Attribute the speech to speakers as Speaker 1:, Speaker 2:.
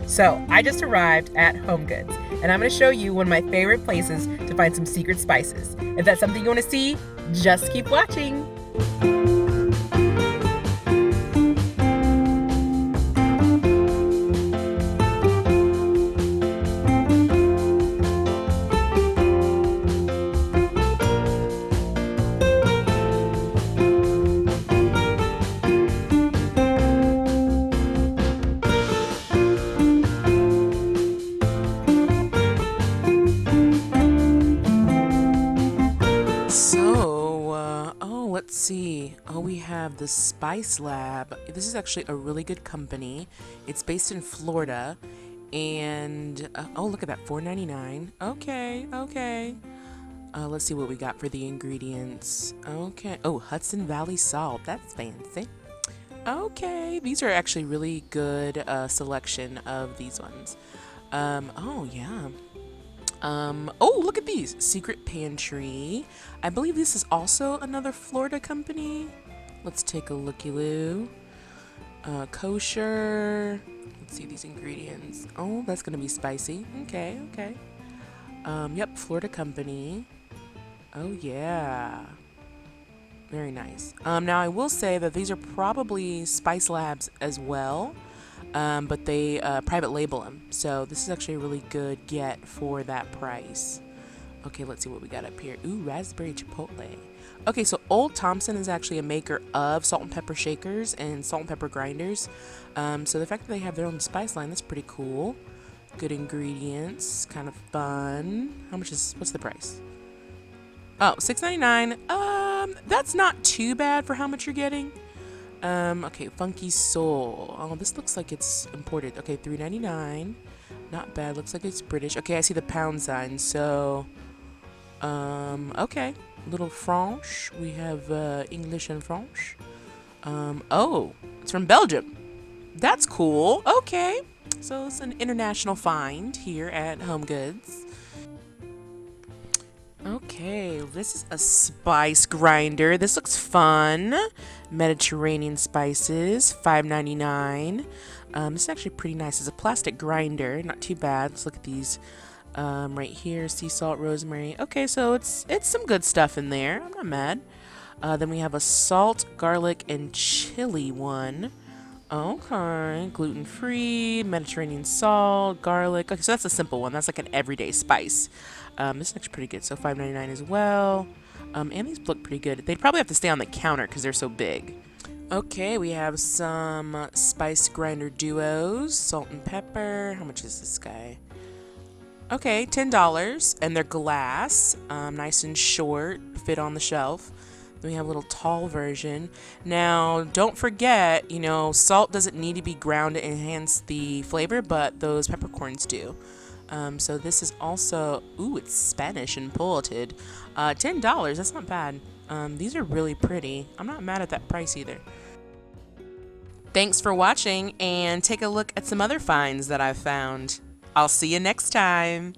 Speaker 1: So I just arrived at HomeGoods, and I'm going to show you one of my favorite places to find some secret spices. If that's something you want to see, just keep watching.
Speaker 2: Let's see. Oh, we have the Spice Lab. This is actually a really good company. It's based in Florida. And, oh, look at that, $4.99. Okay. Let's see what we got for the ingredients. Okay. Oh, Hudson Valley salt. That's fancy. Okay. These are actually really good selection of these ones. Oh, yeah. Oh, look at these. Secret Pantry. I believe this is also another Florida company. Let's take a looky-loo. Kosher. Let's see these ingredients. Oh, that's gonna be spicy. Okay. Yep, Florida company. Oh, yeah. Very nice. Now I will say that these are probably Spice Labs as well. But they private label them. So this is actually a really good get for that price. Okay, let's see what we got up here. Ooh, raspberry chipotle. Okay, so Old Thompson is actually a maker of salt and pepper shakers and salt and pepper grinders. So the fact that they have their own spice line, that's pretty cool. Good ingredients, kind of fun. What's the price? Oh, $6.99. That's not too bad for how much you're getting. Okay, Funky Soul. Oh, this looks like it's imported. Okay, $3.99. Not bad. Looks like it's British. Okay, I see the pound sign. So, okay. Little French. We have English and French. Oh, it's from Belgium. That's cool. Okay. So it's an international find here at HomeGoods. Okay, this is a spice grinder. This looks fun. Mediterranean spices, $5.99. This is actually pretty nice. It's a plastic grinder, not too bad. Let's look at these right here. Sea salt, rosemary. Okay, so it's some good stuff in there. I'm not mad. Then we have a salt, garlic, and chili one. Okay, gluten-free, Mediterranean salt, garlic. Okay, so that's a simple one. That's like an everyday spice. This looks pretty good. So $5.99 as well. And these look pretty good. They'd probably have to stay on the counter because they're so big. Okay, we have some spice grinder duos, salt and pepper. How much is this guy? Okay, $10, and they're glass, nice and short, fit on the shelf. Then we have a little tall version. Now, don't forget, salt doesn't need to be ground to enhance the flavor, but those peppercorns do. So this is also, ooh, it's Spanish imported. $10, that's not bad. These are really pretty. I'm not mad at that price either. Thanks for watching, and take a look at some other finds that I've found. I'll see you next time.